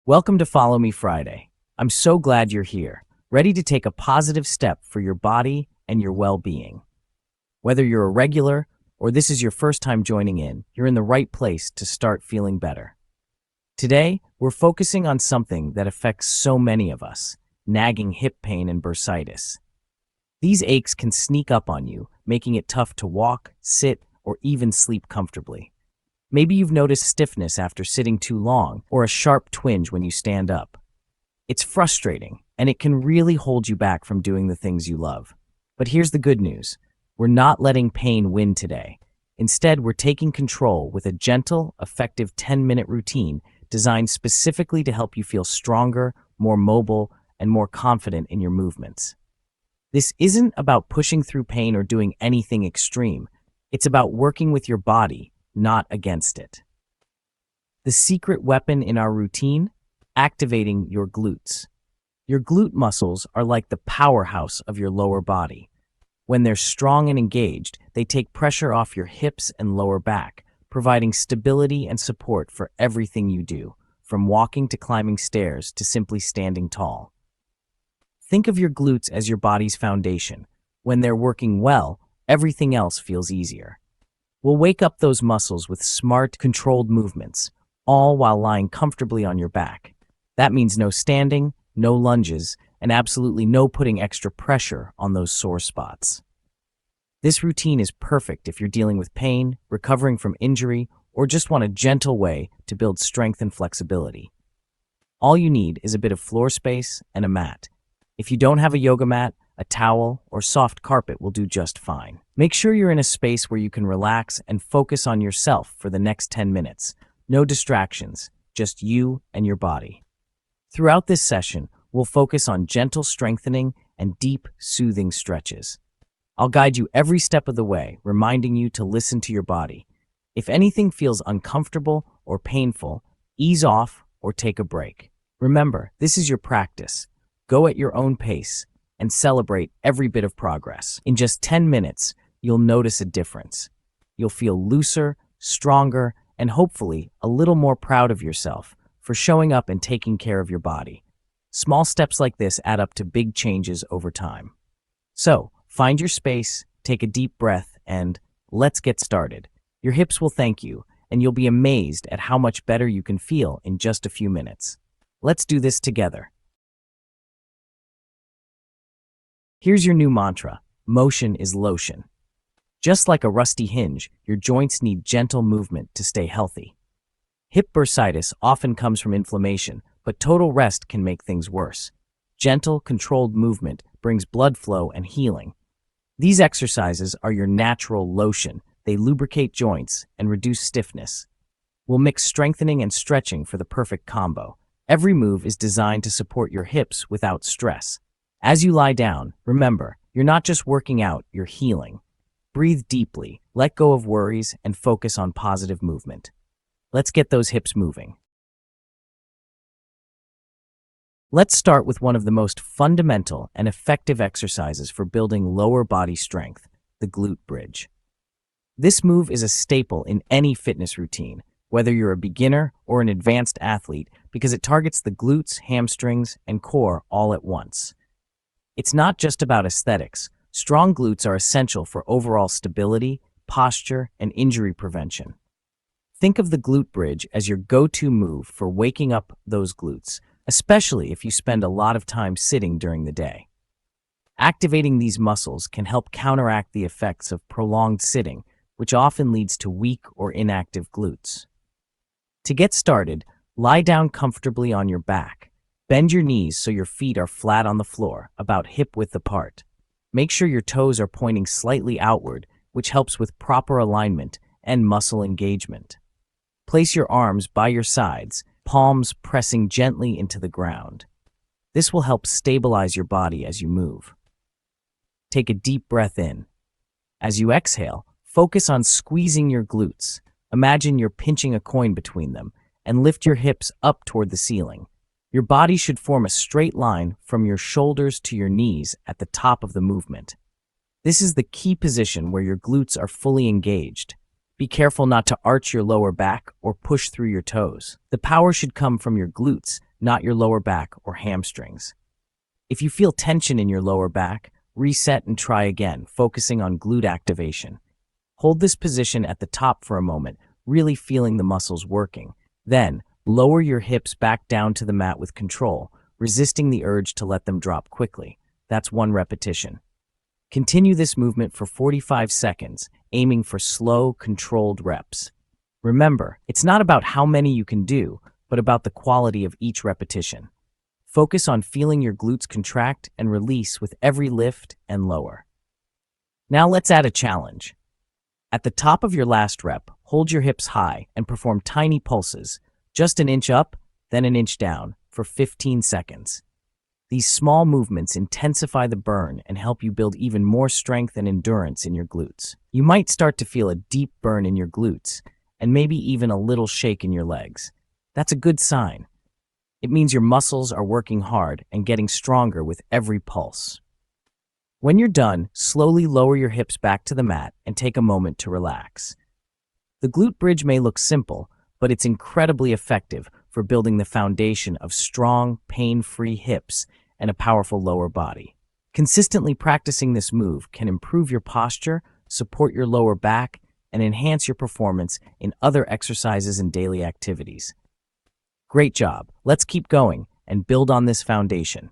Welcome to Follow Me Friday. I'm so glad you're here, ready to take a positive step for your body and your well-being. Whether you're a regular or this is your first time joining in, you're in the right place to start feeling better. Today, we're focusing on something that affects so many of us, nagging hip pain and bursitis. These aches can sneak up on you, making it tough to walk, sit, or even sleep comfortably. Maybe you've noticed stiffness after sitting too long or a sharp twinge when you stand up. It's frustrating, and it can really hold you back from doing the things you love. But here's the good news. We're not letting pain win today. Instead, we're taking control with a gentle, effective 10-minute routine designed specifically to help you feel stronger, more mobile, and more confident in your movements. This isn't about pushing through pain or doing anything extreme. It's about working with your body, not against it. The secret weapon in our routine? Activating your glutes. Your glute muscles are like the powerhouse of your lower body. When they're strong and engaged, they take pressure off your hips and lower back, providing stability and support for everything you do, from walking to climbing stairs to simply standing tall. Think of your glutes as your body's foundation. When they're working well, everything else feels easier. We'll wake up those muscles with smart, controlled movements, all while lying comfortably on your back. That means no standing, no lunges, and absolutely no putting extra pressure on those sore spots. This routine is perfect if you're dealing with pain, recovering from injury, or just want a gentle way to build strength and flexibility. All you need is a bit of floor space and a mat. If you don't have a yoga mat, a towel or soft carpet will do just fine. Make sure you're in a space where you can relax and focus on yourself for the next 10 minutes. No distractions, just you and your body. Throughout this session, we'll focus on gentle strengthening and deep, soothing stretches. I'll guide you every step of the way, reminding you to listen to your body. If anything feels uncomfortable or painful, ease off or take a break. Remember, this is your practice. Go at your own pace and celebrate every bit of progress. In just 10 minutes, you'll notice a difference. You'll feel looser, stronger, and hopefully a little more proud of yourself for showing up and taking care of your body. Small steps like this add up to big changes over time. So, find your space, take a deep breath, and let's get started. Your hips will thank you, and you'll be amazed at how much better you can feel in just a few minutes. Let's do this together. Here's your new mantra: motion is lotion. Just like a rusty hinge, your joints need gentle movement to stay healthy. Hip bursitis often comes from inflammation, but total rest can make things worse. Gentle, controlled movement brings blood flow and healing. These exercises are your natural lotion. They lubricate joints and reduce stiffness. We'll mix strengthening and stretching for the perfect combo. Every move is designed to support your hips without stress. As you lie down, remember, you're not just working out, you're healing. Breathe deeply, let go of worries, and focus on positive movement. Let's get those hips moving. Let's start with one of the most fundamental and effective exercises for building lower body strength, the glute bridge. This move is a staple in any fitness routine, whether you're a beginner or an advanced athlete, because it targets the glutes, hamstrings, and core all at once. It's not just about aesthetics. Strong glutes are essential for overall stability, posture, and injury prevention. Think of the glute bridge as your go-to move for waking up those glutes, especially if you spend a lot of time sitting during the day. Activating these muscles can help counteract the effects of prolonged sitting, which often leads to weak or inactive glutes. To get started, lie down comfortably on your back. Bend your knees so your feet are flat on the floor, about hip-width apart. Make sure your toes are pointing slightly outward, which helps with proper alignment and muscle engagement. Place your arms by your sides, palms pressing gently into the ground. This will help stabilize your body as you move. Take a deep breath in. As you exhale, focus on squeezing your glutes. Imagine you're pinching a coin between them, and lift your hips up toward the ceiling. Your body should form a straight line from your shoulders to your knees at the top of the movement. This is the key position where your glutes are fully engaged. Be careful not to arch your lower back or push through your toes. The power should come from your glutes, not your lower back or hamstrings. If you feel tension in your lower back, reset and try again, focusing on glute activation. Hold this position at the top for a moment, really feeling the muscles working. Then, lower your hips back down to the mat with control, resisting the urge to let them drop quickly. That's 1 repetition. Continue this movement for 45 seconds, aiming for slow, controlled reps. Remember, it's not about how many you can do, but about the quality of each repetition. Focus on feeling your glutes contract and release with every lift and lower. Now let's add a challenge. At the top of your last rep, hold your hips high and perform tiny pulses, just an inch up, then an inch down, for 15 seconds. These small movements intensify the burn and help you build even more strength and endurance in your glutes. You might start to feel a deep burn in your glutes, and maybe even a little shake in your legs. That's a good sign. It means your muscles are working hard and getting stronger with every pulse. When you're done, slowly lower your hips back to the mat and take a moment to relax. The glute bridge may look simple, but it's incredibly effective for building the foundation of strong, pain-free hips and a powerful lower body. Consistently practicing this move can improve your posture, support your lower back, and enhance your performance in other exercises and daily activities. Great job. Let's keep going and build on this foundation.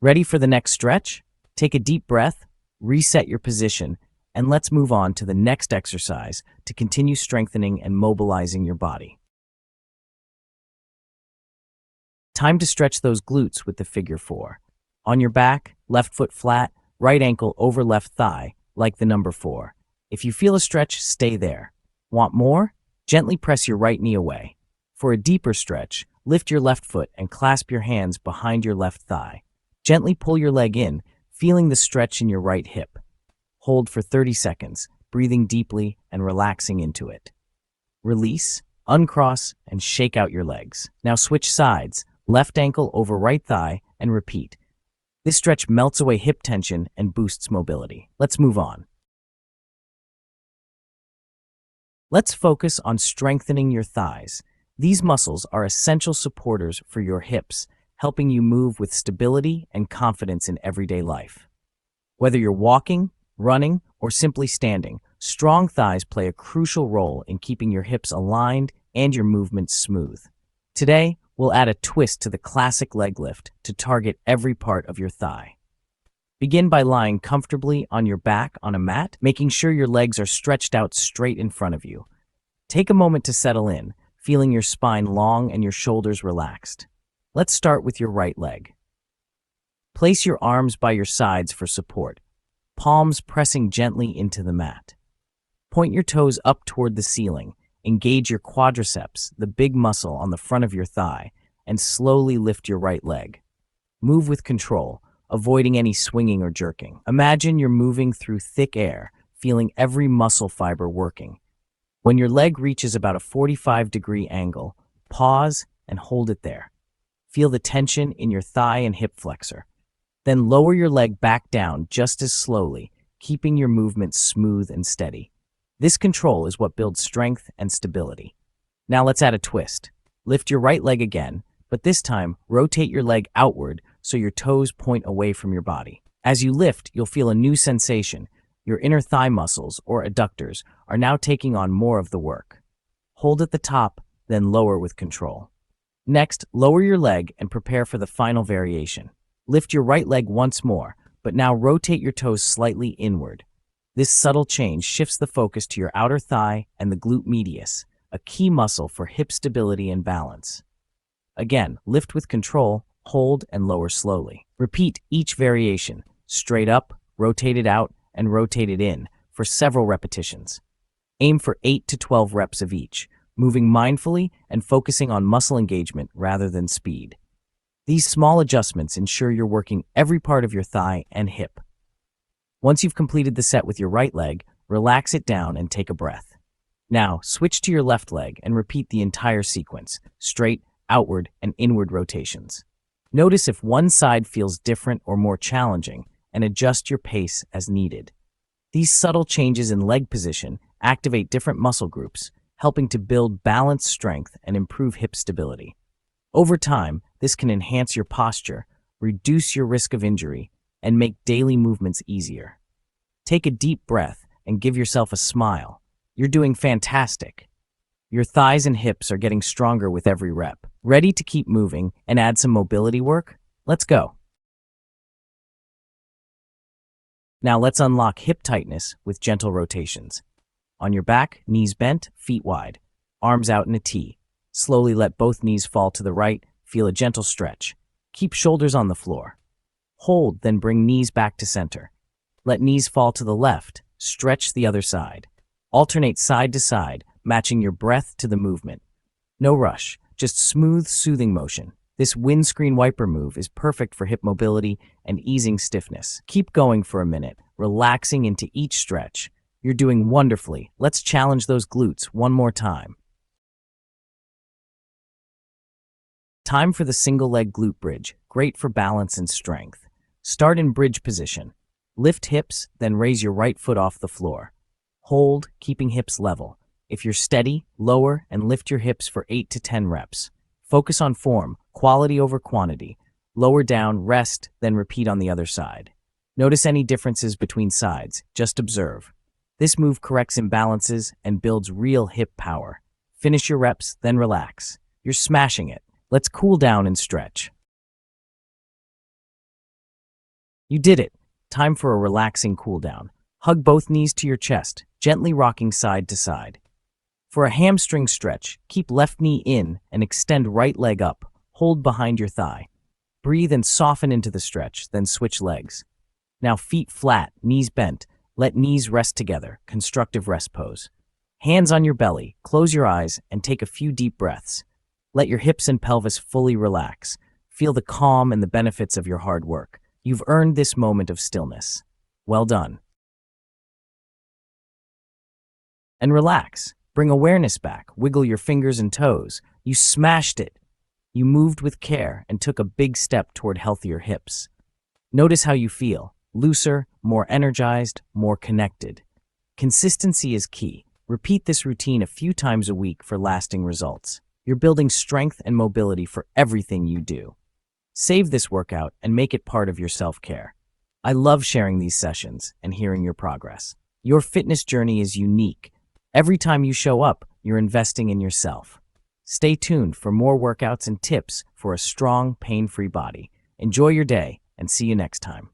Ready for the next stretch? Take a deep breath, reset your position, and let's move on to the next exercise to continue strengthening and mobilizing your body. Time to stretch those glutes with the figure 4. On your back, left foot flat, right ankle over left thigh, like the number 4. If you feel a stretch, stay there. Want more? Gently press your right knee away. For a deeper stretch, lift your left foot and clasp your hands behind your left thigh. Gently pull your leg in, feeling the stretch in your right hip. Hold for 30 seconds, breathing deeply and relaxing into it. Release, uncross, and shake out your legs. Now switch sides, left ankle over right thigh, and repeat. This stretch melts away hip tension and boosts mobility. Let's move on. Let's focus on strengthening your thighs. These muscles are essential supporters for your hips, helping you move with stability and confidence in everyday life. Whether you're walking, running, or simply standing, strong thighs play a crucial role in keeping your hips aligned and your movements smooth. Today, we'll add a twist to the classic leg lift to target every part of your thigh. Begin by lying comfortably on your back on a mat, making sure your legs are stretched out straight in front of you. Take a moment to settle in, feeling your spine long and your shoulders relaxed. Let's start with your right leg. Place your arms by your sides for support, palms pressing gently into the mat. Point your toes up toward the ceiling, engage your quadriceps, the big muscle on the front of your thigh, and slowly lift your right leg. Move with control, avoiding any swinging or jerking. Imagine you're moving through thick air, feeling every muscle fiber working. When your leg reaches about a 45-degree angle, pause and hold it there. Feel the tension in your thigh and hip flexor. Then lower your leg back down just as slowly, keeping your movement smooth and steady. This control is what builds strength and stability. Now let's add a twist. Lift your right leg again, but this time rotate your leg outward so your toes point away from your body. As you lift, you'll feel a new sensation. Your inner thigh muscles, or adductors, are now taking on more of the work. Hold at the top, then lower with control. Next, lower your leg and prepare for the final variation. Lift your right leg once more, but now rotate your toes slightly inward. This subtle change shifts the focus to your outer thigh and the glute medius, a key muscle for hip stability and balance. Again, lift with control, hold, and lower slowly. Repeat each variation, straight up, rotate it out, and rotate it in, for several repetitions. Aim for 8 to 12 reps of each, moving mindfully and focusing on muscle engagement rather than speed. These small adjustments ensure you're working every part of your thigh and hip. Once you've completed the set with your right leg, relax it down and take a breath. Now, switch to your left leg and repeat the entire sequence, straight, outward, and inward rotations. Notice if one side feels different or more challenging, and adjust your pace as needed. These subtle changes in leg position activate different muscle groups, helping to build balanced strength and improve hip stability. Over time, this can enhance your posture, reduce your risk of injury, and make daily movements easier. Take a deep breath and give yourself a smile. You're doing fantastic. Your thighs and hips are getting stronger with every rep. Ready to keep moving and add some mobility work? Let's go. Now let's unlock hip tightness with gentle rotations. On your back, knees bent, feet wide, arms out in a T. Slowly let both knees fall to the right, feel a gentle stretch. Keep shoulders on the floor. Hold, then bring knees back to center. Let knees fall to the left, stretch the other side. Alternate side to side, matching your breath to the movement. No rush, just smooth, soothing motion. This windscreen wiper move is perfect for hip mobility and easing stiffness. Keep going for a minute, relaxing into each stretch. You're doing wonderfully. Let's challenge those glutes one more time. Time for the single leg glute bridge, great for balance and strength. Start in bridge position. Lift hips, then raise your right foot off the floor. Hold, keeping hips level. If you're steady, lower and lift your hips for 8 to 10 reps. Focus on form, quality over quantity. Lower down, rest, then repeat on the other side. Notice any differences between sides, just observe. This move corrects imbalances and builds real hip power. Finish your reps, then relax. You're smashing it. Let's cool down and stretch. You did it. Time for a relaxing cool down. Hug both knees to your chest, gently rocking side to side. For a hamstring stretch, keep left knee in and extend right leg up. Hold behind your thigh. Breathe and soften into the stretch, then switch legs. Now feet flat, knees bent. Let knees rest together, constructive rest pose. Hands on your belly, close your eyes, and take a few deep breaths. Let your hips and pelvis fully relax. Feel the calm and the benefits of your hard work. You've earned this moment of stillness. Well done. And relax. Bring awareness back. Wiggle your fingers and toes. You smashed it. You moved with care and took a big step toward healthier hips. Notice how you feel. Looser, more energized, more connected. Consistency is key. Repeat this routine a few times a week for lasting results. You're building strength and mobility for everything you do. Save this workout and make it part of your self-care. I love sharing these sessions and hearing your progress. Your fitness journey is unique. Every time you show up, you're investing in yourself. Stay tuned for more workouts and tips for a strong, pain-free body. Enjoy your day and see you next time.